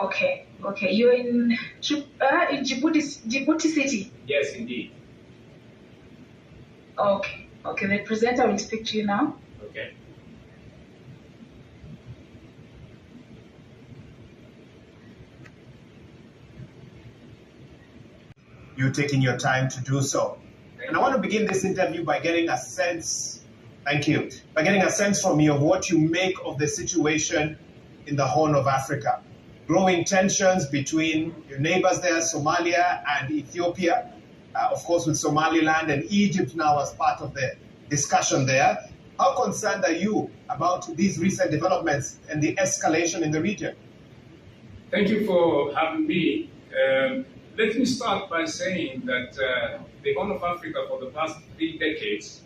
Okay, okay. You're in Djibouti City. Yes, indeed. Okay, okay. The presenter will speak to you now. Okay. You taking your time to do so. And I want to begin this interview by getting a sense, thank you, by getting a sense from you of what you make of the situation in the Horn of Africa. Growing tensions between your neighbors there, Somalia and Ethiopia, of course with Somaliland and Egypt now as part of the discussion there. How concerned are you about these recent developments and the escalation in the region? Thank you for having me. Let me start by saying that the Horn of Africa for the past 3 decades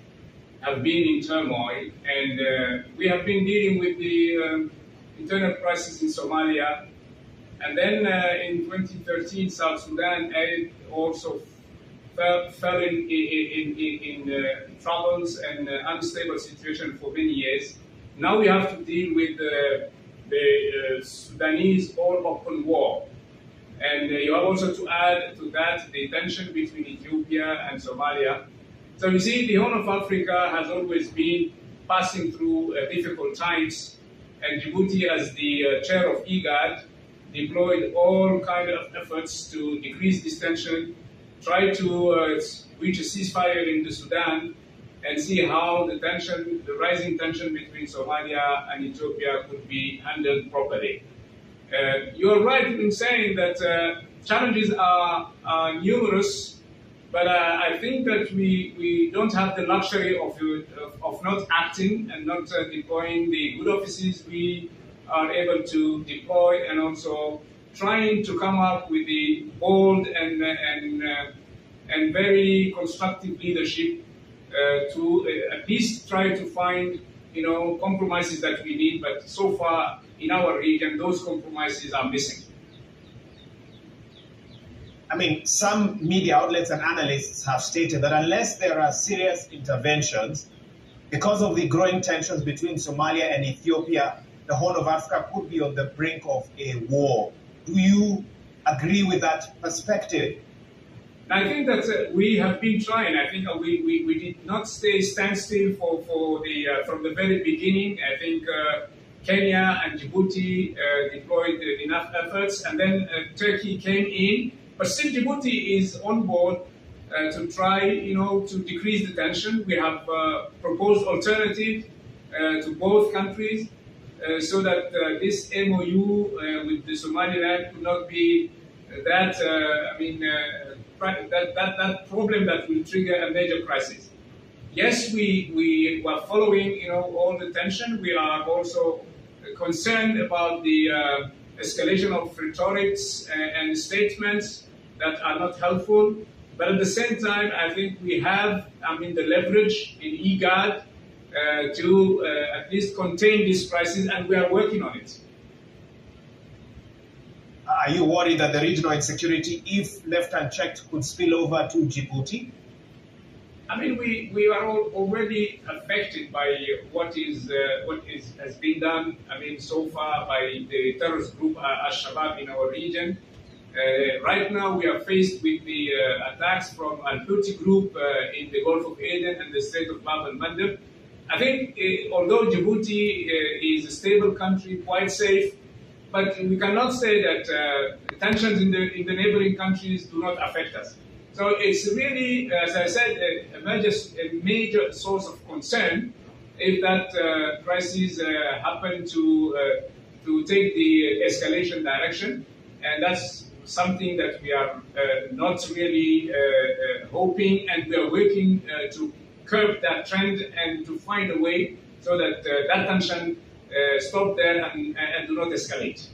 have been in turmoil, and we have been dealing with the internal crisis in Somalia. And then in 2013, South Sudan also fell in troubles and unstable situation for many years. Now we have to deal with the Sudanese all-open war. And you have also to add to that the tension between Ethiopia and Somalia. So you see, the Horn of Africa has always been passing through difficult times, and Djibouti, as the chair of IGAD, deployed all kinds of efforts to decrease this tension, try to reach a ceasefire in the Sudan, and see how the rising tension between Somalia and Ethiopia could be handled properly. You are right in saying that challenges are numerous, but I think that we don't have the luxury of not acting and not deploying the good offices we are able to deploy, and also trying to come up with the bold and very constructive leadership to at least try to find compromises that we need. But so far in our region, those compromises are missing. I mean, some media outlets and analysts have stated that unless there are serious interventions, because of the growing tensions between Somalia and Ethiopia, the Horn of Africa could be on the brink of a war. Do you agree with that perspective? I think that we have been trying. I think we did not stand still from the very beginning. I think Kenya and Djibouti deployed enough efforts, and then Turkey came in. But still, Djibouti is on board to try, to decrease the tension. We have proposed alternative to both countries so that this MOU with the Somaliland could not be that problem that will trigger a major crisis. Yes, we were following, all the tension. We are also concerned about the escalation of rhetorics and statements that are not helpful. But at the same time, I think we have, the leverage in IGAD to at least contain this crisis, and we are working on it. Are you worried that the regional insecurity, if left unchecked, could spill over to Djibouti? We are all already affected by what has been done. So far by the terrorist group Al-Shabaab in our region. Right now, we are faced with the attacks from Al-Houthi group in the Gulf of Aden and the Strait of Bab al-Mandeb. I think, although Djibouti is a stable country, quite safe, but we cannot say that tensions in the neighboring countries do not affect us. So it's really, as I said, a major source of concern if that crisis happen to take the escalation direction, and that's something that we are not really hoping, and we are working to curb that trend and to find a way so that that tension stop there and do not escalate.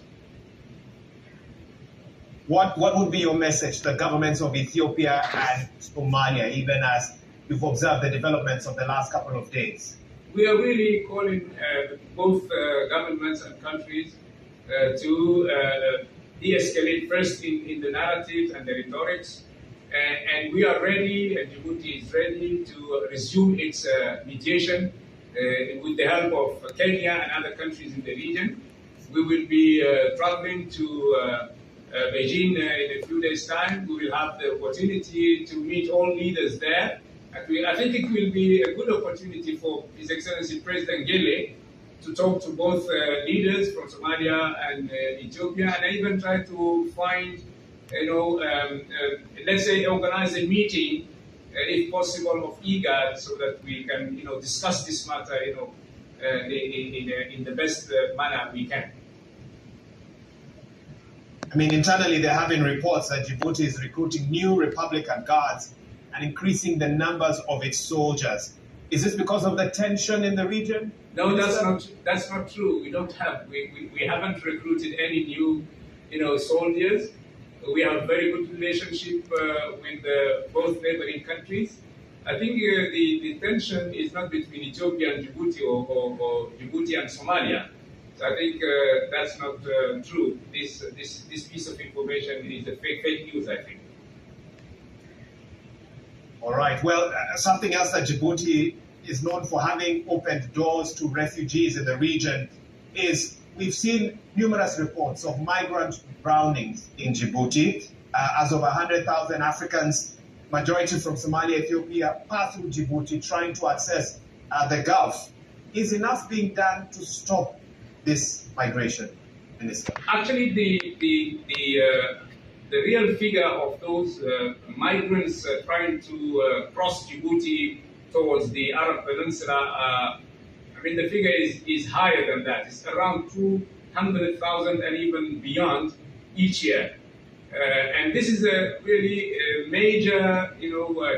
What would be your message to the governments of Ethiopia and Somalia, even as you've observed the developments of the last couple of days? We are really calling both governments and countries to de-escalate first in the narratives and the rhetorics. And we are ready, and Djibouti is ready to resume its mediation with the help of Kenya and other countries in the region. We will be traveling to Beijing in a few days' time. We will have the opportunity to meet all leaders there. And I think it will be a good opportunity for His Excellency President Gele to talk to both leaders from Somalia and Ethiopia, and even try to find, let's say, organize a meeting, if possible, of IGAD, so that we can, discuss this matter, in the best manner we can. I mean, internally, there have been reports that Djibouti is recruiting new Republican guards and increasing the numbers of its soldiers. Is this because of the tension in the region? No, that's not true. We haven't recruited any new, soldiers. We have a very good relationship with both neighboring countries. I think the tension is not between Ethiopia and Djibouti or Djibouti and Somalia. So I think that's not true. This piece of information is a fake news, I think. All right. Well, something else that Djibouti is known for having opened doors to refugees in the region is we've seen numerous reports of migrant drownings in Djibouti. As over 100,000 Africans, majority from Somalia, Ethiopia, pass through Djibouti trying to access the Gulf. Is enough being done to stop this migration, Minister? Actually, the real figure of those migrants trying to cross Djibouti towards the Arab Peninsula, the figure is higher than that. It's around 200,000 and even beyond each year. And this is a really major,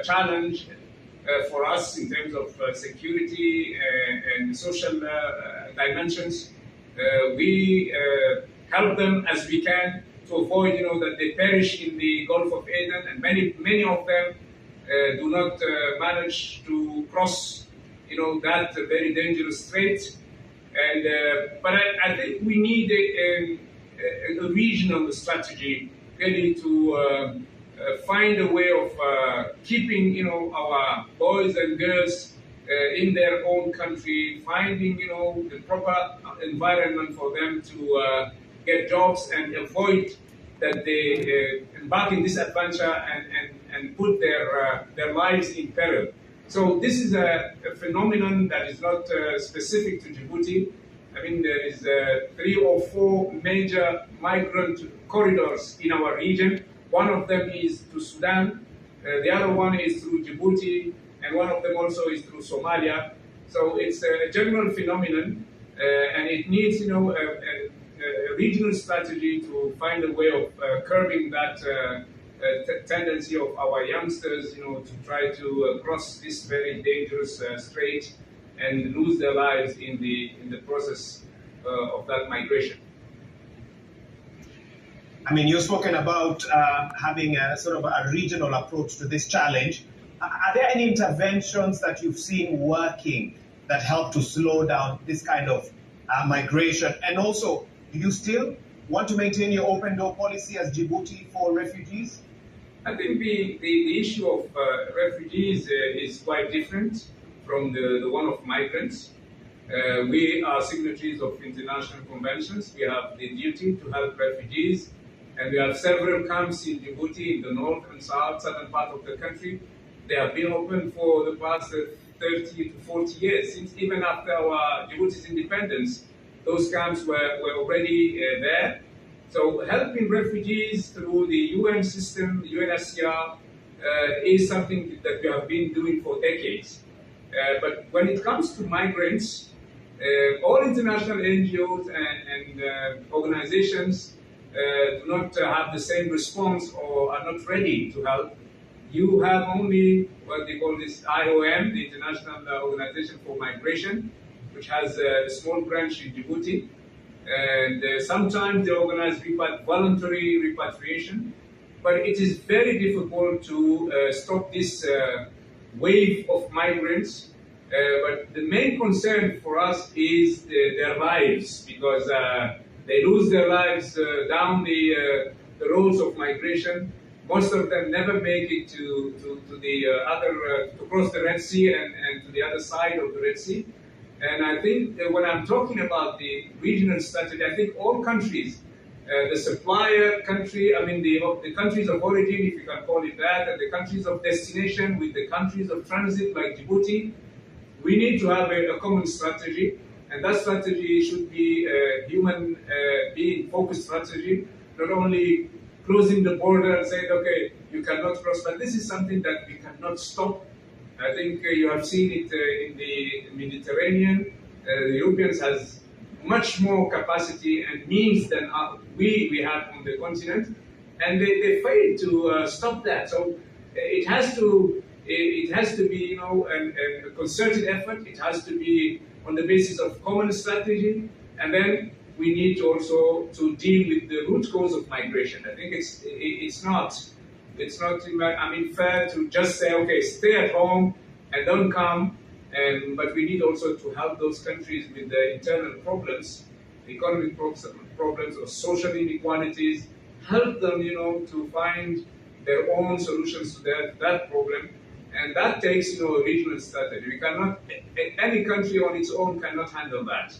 challenge for us in terms of security and social dimensions. We help them as we can to avoid, that they perish in the Gulf of Aden, and many of them do not manage to cross, that very dangerous strait. And but I think we need a regional strategy really to find a way of keeping, our boys and girls in their own country, finding, the proper environment for them to get jobs and avoid that they embark in this adventure and put their lives in peril. So this is a phenomenon that is not specific to Djibouti. There is 3 or 4 major migrant corridors in our region. One of them is to Sudan, the other one is through Djibouti, and one of them also is through Somalia. So it's a general phenomenon, and it needs, a regional strategy to find a way of curbing that tendency of our youngsters, to try to cross this very dangerous strait and lose their lives in the process of that migration. You've spoken about having a sort of a regional approach to this challenge. Are there any interventions that you've seen working that help to slow down this kind of migration? And also, do you still want to maintain your open door policy as Djibouti for refugees? I think the issue of refugees is quite different from the one of migrants. We are signatories of international conventions. We have the duty to help refugees, and we have several camps in Djibouti in the north and southern part of the country. They have been open for the past 30 to 40 years, since even after our Djibouti's independence. Those camps were already there. So helping refugees through the UN system, UNHCR, is something that we have been doing for decades. But when it comes to migrants, all international NGOs and organizations do not have the same response or are not ready to help. You have only what they call this IOM, the International Organization for Migration, which has a small branch in Djibouti. And sometimes they organize voluntary repatriation. But it is very difficult to stop this wave of migrants. But the main concern for us is their lives, because they lose their lives down the roads of migration. Most of them never make it to the to cross the Red Sea and to the other side of the Red Sea. And I think that when I'm talking about the regional strategy, I think all countries, the supplier country, I mean the countries of origin, if you can call it that, and the countries of destination with the countries of transit like Djibouti, we need to have a common strategy, and that strategy should be a human being focused strategy, not only closing the border and saying, okay, you cannot cross, but this is something that we cannot stop. I think you have seen it in the Mediterranean. The Europeans has much more capacity and means than we have on the continent, and they failed to stop that. So it has to be, you know, a concerted effort. It has to be on the basis of common strategy, and then we need also to deal with the root cause of migration. I think it's not I mean, fair to just say, okay, stay at home and don't come. But we need also to help those countries with their internal problems, economic problems or social inequalities, help them, you know, to find their own solutions to that problem. And that takes, you know, a regional strategy. We cannot, any country on its own cannot handle that.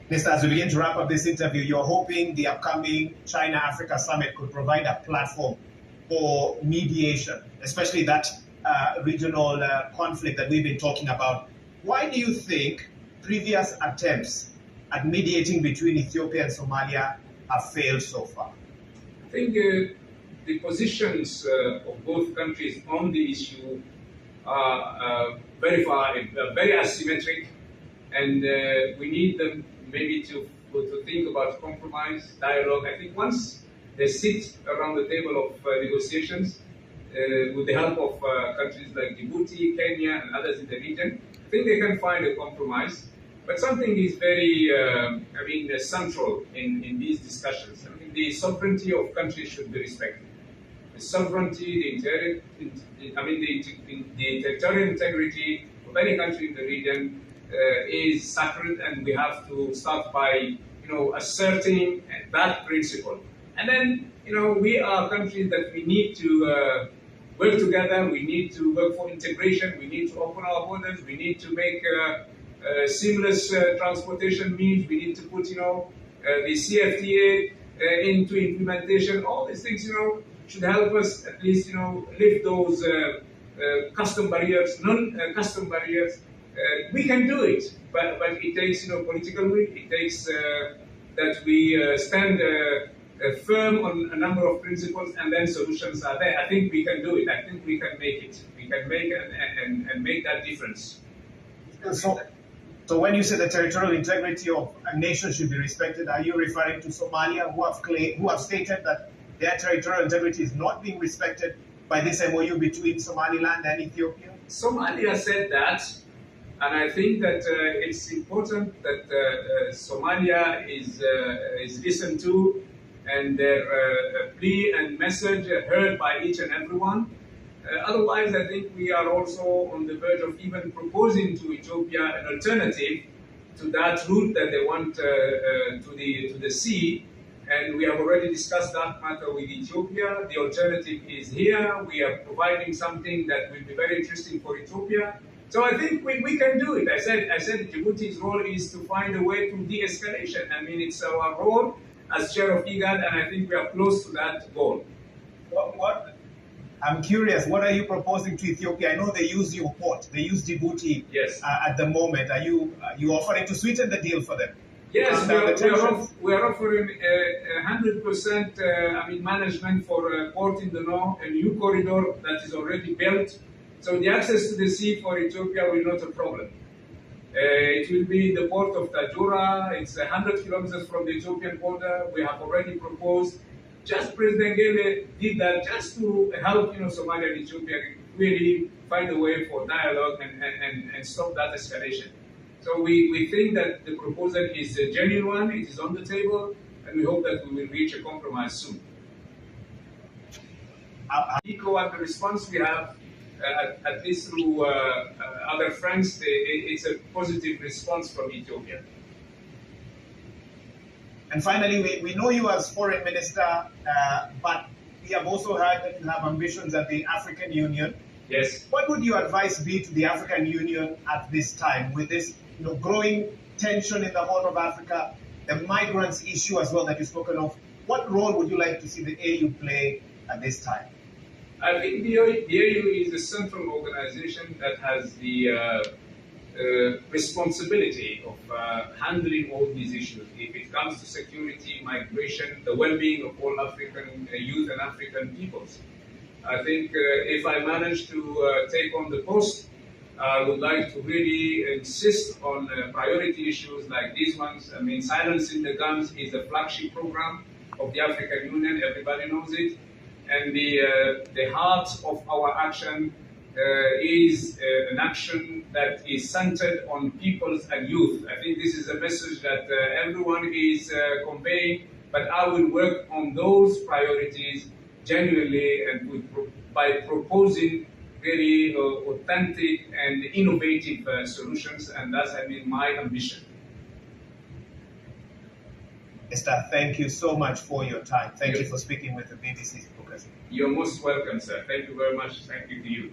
Minister, as we begin to wrap up this interview, you're hoping the upcoming China-Africa Summit could provide a platform for mediation, especially that regional conflict that we've been talking about. Why do you think previous attempts at mediating between Ethiopia and Somalia have failed so far? I think the positions of both countries on the issue are very asymmetric, and we need them maybe to think about compromise, dialogue. I think once they sit around the table of negotiations, with the help of countries like Djibouti, Kenya, and others in the region, I think they can find a compromise. But something is very, central in these discussions. I mean, the sovereignty of countries should be respected. The sovereignty, the territorial integrity of any country in the region is sacred, and we have to start by, you know, asserting that principle. And then, you know, we are countries that we need to work together. We need to work for integration. We need to open our borders. We need to make seamless transportation means. We need to put, you know, the CFTA into implementation. All these things, you know, should help us at least, you know, lift those custom barriers, non-custom barriers. We can do it, but it takes, you know, political will. It takes that we stand firm on a number of principles, and then solutions are there. I think we can do it. I think we can make it. We can make and make that difference. So when you say the territorial integrity of a nation should be respected, are you referring to Somalia, who have stated that their territorial integrity is not being respected by this MOU between Somaliland and Ethiopia? Somalia said that, and I think that it's important that Somalia is listened to, and their plea and message heard by each and everyone. Otherwise, I think we are also on the verge of even proposing to Ethiopia an alternative to that route that they want to the sea. And we have already discussed that matter with Ethiopia. The alternative is here. We are providing something that will be very interesting for Ethiopia. So I think we can do it. I said Djibouti's role is to find a way to de-escalation. I mean, it's our role as chair of IGAD, and I think we are close to that goal. I'm curious, what are you proposing to Ethiopia? I know they use your port, they use Djibouti. Yes. At the moment. Are you offering to sweeten the deal for them? Yes, we are offering 100% management for Port in the North, a new corridor that is already built. So the access to the sea for Ethiopia will not be a problem. It will be the port of Tajura. It's 100 kilometers from the Ethiopian border. We have already proposed. Just President Gele did that just to help, you know, Somalia and Ethiopia really find a way for dialogue and stop that escalation. So we think that the proposal is a genuine one. It is on the table, and we hope that we will reach a compromise soon. ECO and the response we have, at least through other friends, it's a positive response from Ethiopia. And finally, we know you as foreign minister, but we have also heard that you have ambitions at the African Union. Yes. What would your advice be to the African Union at this time with this growing tension in the Horn of Africa, the migrants issue as well that you've spoken of? What role would you like to see the AU play at this time? I think the AU is a central organization that has the responsibility of handling all these issues. If it comes to security, migration, the well-being of all African youth and African peoples. I think if I manage to take on the post, I would like to really insist on priority issues like these ones. I mean, Silencing the Guns is a flagship program of the African Union. Everybody knows it. And the heart of our action is an action that is centered on peoples and youth. I think this is a message that everyone is conveying, but I will work on those priorities genuinely and by proposing very authentic and innovative solutions, and that's, my ambition. Esther, thank you so much for your time. Thank you for speaking with the BBC Spookers. You're most welcome, sir. Thank you very much. Thank you to you.